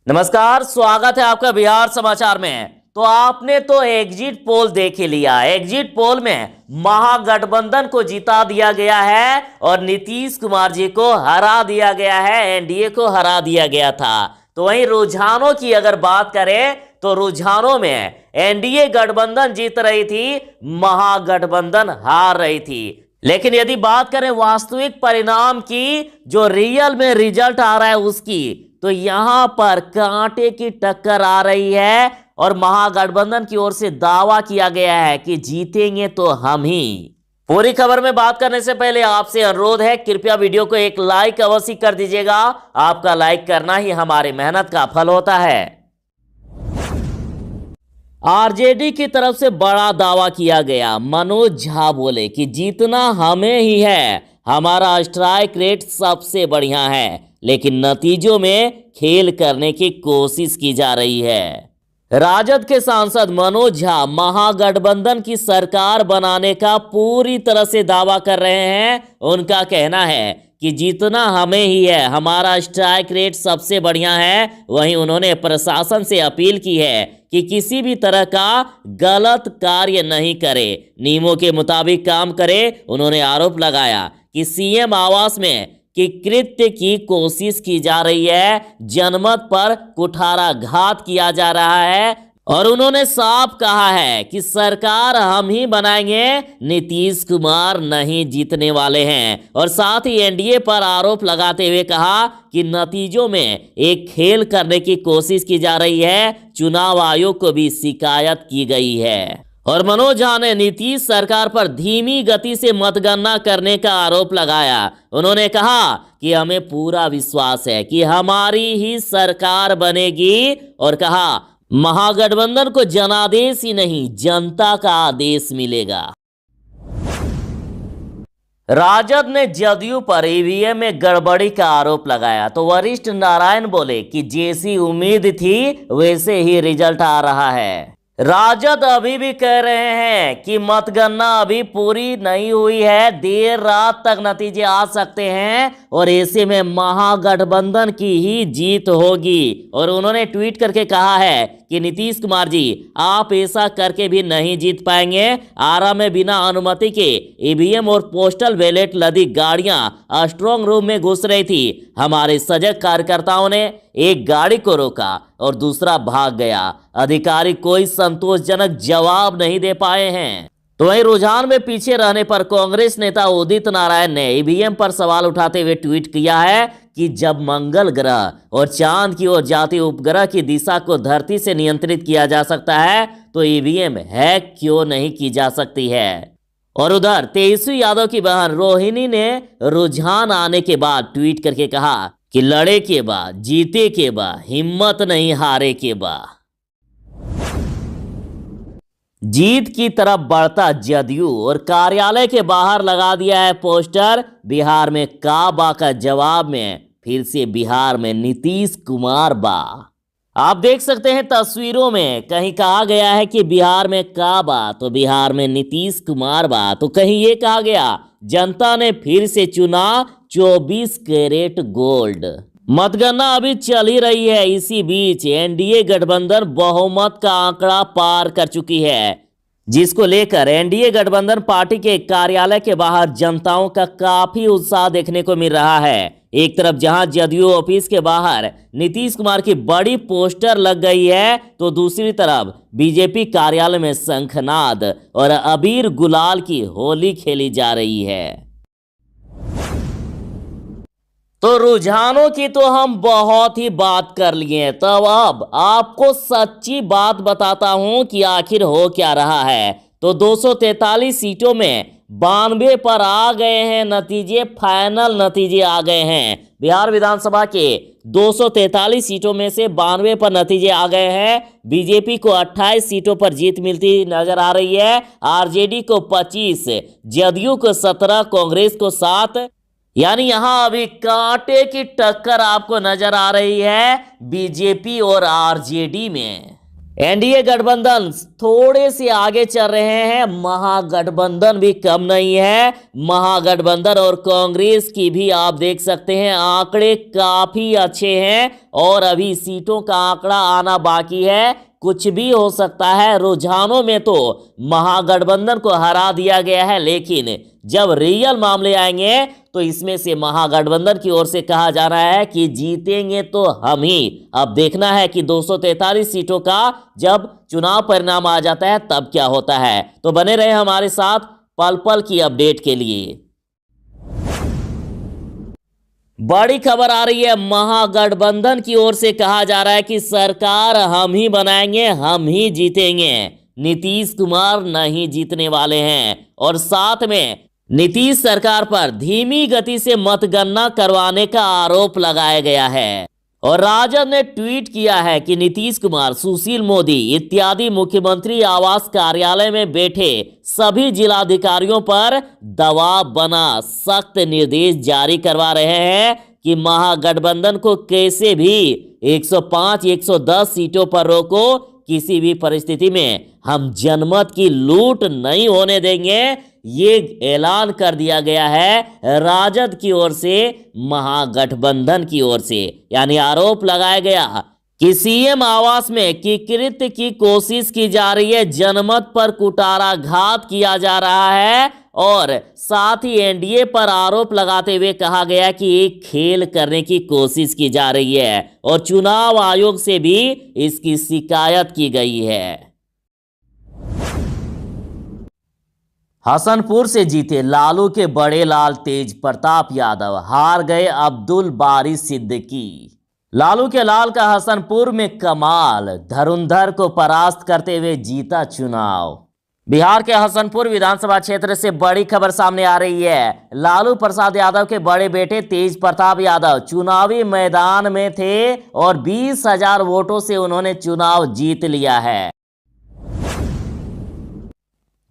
नमस्कार, स्वागत है आपका बिहार समाचार में। तो आपने तो एग्जिट पोल देख ही लिया। एग्जिट पोल में महागठबंधन को जिता दिया गया है और नीतीश कुमार जी को हरा दिया गया है, एनडीए को हरा दिया गया था। तो वहीं रुझानों की अगर बात करें तो रुझानों में एनडीए गठबंधन जीत रही थी, महागठबंधन हार रही थी। लेकिन यदि बात करें वास्तविक परिणाम की, जो रियल में रिजल्ट आ रहा है उसकी, तो यहां पर कांटे की टक्कर आ रही है और महागठबंधन की ओर से दावा किया गया है कि जीतेंगे तो हम ही। पूरी खबर में बात करने से पहले आपसे अनुरोध है, कृपया वीडियो को एक लाइक अवश्य कर दीजिएगा। आपका लाइक करना ही हमारी मेहनत का फल होता है। आरजेडी की तरफ से बड़ा दावा किया गया। मनोज झा बोले कि जीतना हमें ही है, हमारा स्ट्राइक रेट सबसे बढ़िया है, लेकिन नतीजों में खेल करने की कोशिश की जा रही है। राजद के सांसद मनोज झा महागठबंधन की सरकार बनाने का पूरी तरह से दावा कर रहे हैं। उनका कहना है कि जीतना हमें ही है, हमारा स्ट्राइक रेट सबसे बढ़िया है। वहीं उन्होंने प्रशासन से अपील की है कि किसी भी तरह का गलत कार्य नहीं करे, नियमों के मुताबिक काम करे। उन्होंने आरोप लगाया कि सीएम आवास में कि कृत्य की कोशिश की जा रही है, जनमत पर कुठाराघात किया जा रहा है और उन्होंने साफ कहा है कि सरकार हम ही बनाएंगे, नीतीश कुमार नहीं जीतने वाले हैं। और साथ ही एनडीए पर आरोप लगाते हुए कहा कि नतीजों में एक खेल करने की कोशिश की जा रही है। चुनाव आयोग को भी शिकायत की गई है। और मनोज झा ने नीतीश सरकार पर धीमी गति से मतगणना करने का आरोप लगाया। उन्होंने कहा कि हमें पूरा विश्वास है कि हमारी ही सरकार बनेगी और कहा महागठबंधन को जनादेश ही नहीं, जनता का आदेश मिलेगा। राजद ने जदयू पर ईवीएम में गड़बड़ी का आरोप लगाया तो वरिष्ठ नारायण बोले कि जैसी उम्मीद थी वैसे ही रिजल्ट आ रहा है। राजद अभी भी कह रहे हैं कि मतगणना अभी पूरी नहीं हुई है, देर रात तक नतीजे आ सकते हैं और ऐसे में महागठबंधन की ही जीत होगी। और उन्होंने ट्वीट करके कहा है कि नीतीश कुमार जी, आप ऐसा करके भी नहीं जीत पाएंगे। आरा में बिना अनुमति के ईवीएम और पोस्टल बैलेट लदी गाड़ियां स्ट्रांग रूम में घुस रही थी। हमारे सजग कार्यकर्ताओं ने एक गाड़ी को रोका और दूसरा भाग गया। अधिकारी कोई संतोषजनक जवाब नहीं दे पाए हैं। तो वहीं रुझान में पीछे रहने पर कांग्रेस नेता उदित नारायण ने ईवीएम पर सवाल उठाते हुए ट्वीट किया है कि जब मंगल ग्रह और चांद की ओर जाते उपग्रह की दिशा को धरती से नियंत्रित किया जा सकता है तो ईवीएम हैक क्यों नहीं की जा सकती है। और उधर तेजस्वी यादव की बहन रोहिणी ने रुझान आने के बाद ट्वीट करके कहा कि लड़े के बाद, जीते के बाद, हिम्मत नहीं हारे के बाद। जीत की तरफ बढ़ता जदयू और कार्यालय के बाहर लगा दिया है पोस्टर। बिहार में काबा का जवाब में फिर से बिहार में नीतीश कुमार बा। आप देख सकते हैं तस्वीरों में, कहीं कहा गया है कि बिहार में काबा तो बिहार में नीतीश कुमार बा, तो कहीं ये कहा गया जनता ने फिर से चुना 24 कैरेट गोल्ड। मतगणना अभी चल ही रही है। इसी बीच एनडीए गठबंधन बहुमत का आंकड़ा पार कर चुकी है, जिसको लेकर एनडीए गठबंधन पार्टी के कार्यालय के बाहर जनताओं का काफी उत्साह देखने को मिल रहा है। एक तरफ जहां जदयू ऑफिस के बाहर नीतीश कुमार की बड़ी पोस्टर लग गई है तो दूसरी तरफ बीजेपी कार्यालय में शंखनाद और अबीर गुलाल की होली खेली जा रही है। तो रुझानों की तो हम बहुत ही बात कर लिए हैं, तब अब आपको सच्ची बात बताता हूं कि आखिर हो क्या रहा है। तो 243 सीटों में 92 पर आ गए हैं नतीजे, फाइनल नतीजे आ गए हैं। बिहार विधानसभा के 243 सीटों में से 92 पर नतीजे आ गए हैं। बीजेपी को 28 सीटों पर जीत मिलती नजर आ रही है, आरजेडी को 25, जदयू को 17, कांग्रेस को 7। यानी यहां अभी कांटे की टक्कर आपको नजर आ रही है बीजेपी और आरजेडी में। एनडीए गठबंधन थोड़े से आगे चल रहे हैं, महागठबंधन भी कम नहीं है। महागठबंधन और कांग्रेस की भी आप देख सकते हैं आंकड़े काफी अच्छे हैं और अभी सीटों का आंकड़ा आना बाकी है, कुछ भी हो सकता है। रुझानों में तो महागठबंधन को हरा दिया गया है, लेकिन जब रियल मामले आएंगे तो इसमें से महागठबंधन की ओर से कहा जा रहा है कि जीतेंगे तो हम ही। अब देखना है कि 243 सीटों का जब चुनाव परिणाम आ जाता है तब क्या होता है। तो बने रहे हमारे साथ पल पल की अपडेट के लिए। बड़ी खबर आ रही है, महागठबंधन की ओर से कहा जा रहा है कि सरकार हम ही बनाएंगे, हम ही जीतेंगे। नीतीश कुमार नहीं जीतने वाले हैं और साथ में नीतीश सरकार पर धीमी गति से मतगणना करवाने का आरोप लगाया गया है। और राजद ने ट्वीट किया है कि नीतीश कुमार, सुशील मोदी इत्यादि मुख्यमंत्री आवास कार्यालय में बैठे सभी जिलाधिकारियों पर दबाव बना सख्त निर्देश जारी करवा रहे हैं कि महागठबंधन को कैसे भी 105, 110 सीटों पर रोको। किसी भी परिस्थिति में हम जनमत की लूट नहीं होने देंगे, ये ऐलान कर दिया गया है राजद की ओर से, महागठबंधन की ओर से। यानी आरोप लगाया गया कि सीएम आवास में किकृत की कोशिश की जा रही है, जनमत पर कुटाराघात किया जा रहा है और साथ ही एनडीए पर आरोप लगाते हुए कहा गया कि एक खेल करने की कोशिश की जा रही है और चुनाव आयोग से भी इसकी शिकायत की गई है। हसनपुर से जीते लालू के बड़े लाल तेज प्रताप यादव, हार गए अब्दुल बारी सिद्दीकी। लालू के लाल का हसनपुर में कमाल, धुरंधर को परास्त करते हुए जीता चुनाव। बिहार के हसनपुर विधानसभा क्षेत्र से बड़ी खबर सामने आ रही है। लालू प्रसाद यादव के बड़े बेटे तेज प्रताप यादव चुनावी मैदान में थे और 20,000 वोटों से उन्होंने चुनाव जीत लिया है।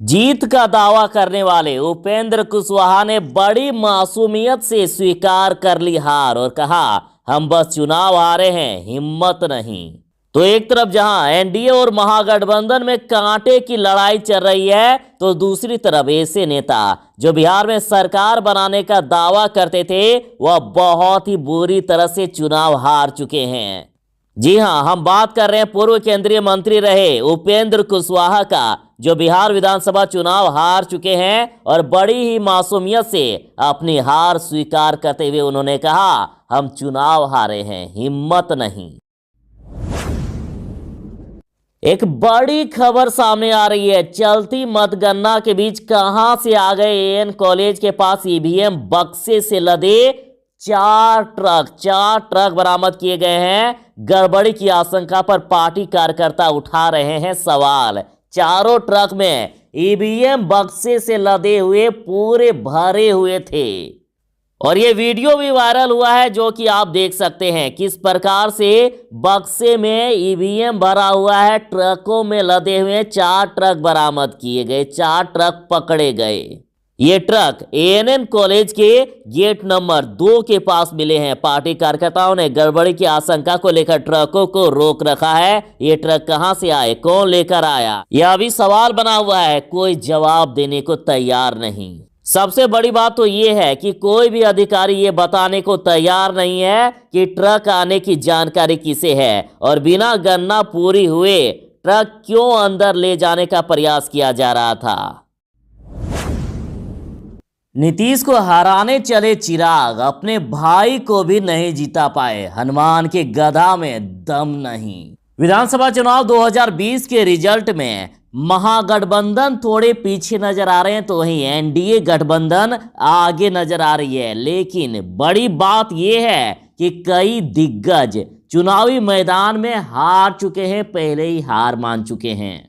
जीत का दावा करने वाले उपेंद्र कुशवाहा ने बड़ी मासूमियत से स्वीकार कर ली हार और कहा, हम बस चुनाव हारे हैं, हिम्मत नहीं। तो एक तरफ जहां एनडीए और महागठबंधन में कांटे की लड़ाई चल रही है, तो दूसरी तरफ ऐसे नेता जो बिहार में सरकार बनाने का दावा करते थे, वह बहुत ही बुरी तरह से चुनाव हार चुके हैं। जी हां, हम बात कर रहे हैं पूर्व केंद्रीय मंत्री रहे उपेंद्र कुशवाहा का, जो बिहार विधानसभा चुनाव हार चुके हैं और बड़ी ही मासूमियत से अपनी हार स्वीकार करते हुए उन्होंने कहा, हम चुनाव हारे हैं, हिम्मत नहीं। एक बड़ी खबर सामने आ रही है, चलती मतगणना के बीच कहां से आ गए एएन कॉलेज के पास ईवीएम बक्से से लदे 4 ट्रक बरामद किए गए हैं। गड़बड़ी की आशंका पर पार्टी कार्यकर्ता उठा रहे हैं सवाल। चारों ट्रक में ईवीएम बक्से से लदे हुए पूरे भरे हुए थे और ये वीडियो भी वायरल हुआ है, जो कि आप देख सकते हैं किस प्रकार से बक्से में ईवीएम भरा हुआ है। ट्रकों में लदे हुए 4 ट्रक बरामद किए गए, 4 ट्रक पकड़े गए। ये ट्रक एएनएन कॉलेज के गेट नंबर 2 के पास मिले हैं। पार्टी कार्यकर्ताओं ने गड़बड़ी की आशंका को लेकर ट्रकों को रोक रखा है। ये ट्रक कहां से आए, कौन लेकर आया, यह अभी सवाल बना हुआ है, कोई जवाब देने को तैयार नहीं। सबसे बड़ी बात तो ये है कि कोई भी अधिकारी ये बताने को तैयार नहीं है कि ट्रक आने की जानकारी किसे है और बिना गणना पूरी हुए ट्रक क्यों अंदर ले जाने का प्रयास किया जा रहा था। नीतीश को हराने चले चिराग, अपने भाई को भी नहीं जीता पाए, हनुमान के गधा में दम नहीं। विधानसभा चुनाव 2020 के रिजल्ट में महागठबंधन थोड़े पीछे नजर आ रहे हैं, तो वहीं एनडीए गठबंधन आगे नजर आ रही है। लेकिन बड़ी बात यह है कि कई दिग्गज चुनावी मैदान में हार चुके हैं, पहले ही हार मान चुके हैं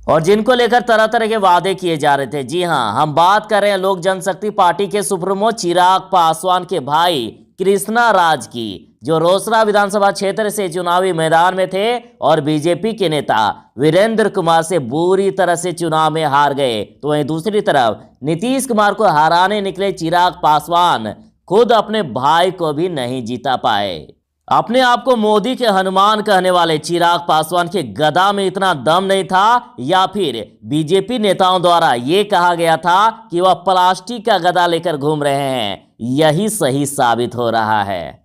और जिनको लेकर तरह तरह के वादे किए जा रहे थे। जी हां, हम बात कर रहे हैं लोक जनशक्ति पार्टी के सुप्रीमो चिराग पासवान के भाई कृष्णा राज की, जो रोसड़ा विधानसभा क्षेत्र से चुनावी मैदान में थे और बीजेपी के नेता वीरेंद्र कुमार से बुरी तरह से चुनाव में हार गए। तो वहीं दूसरी तरफ नीतीश कुमार को हराने निकले चिराग पासवान खुद अपने भाई को भी नहीं जीता पाए। अपने आप को मोदी के हनुमान कहने वाले चिराग पासवान के गदा में इतना दम नहीं था, या फिर बीजेपी नेताओं द्वारा ये कहा गया था कि वह प्लास्टिक का गदा लेकर घूम रहे हैं? यही सही साबित हो रहा है।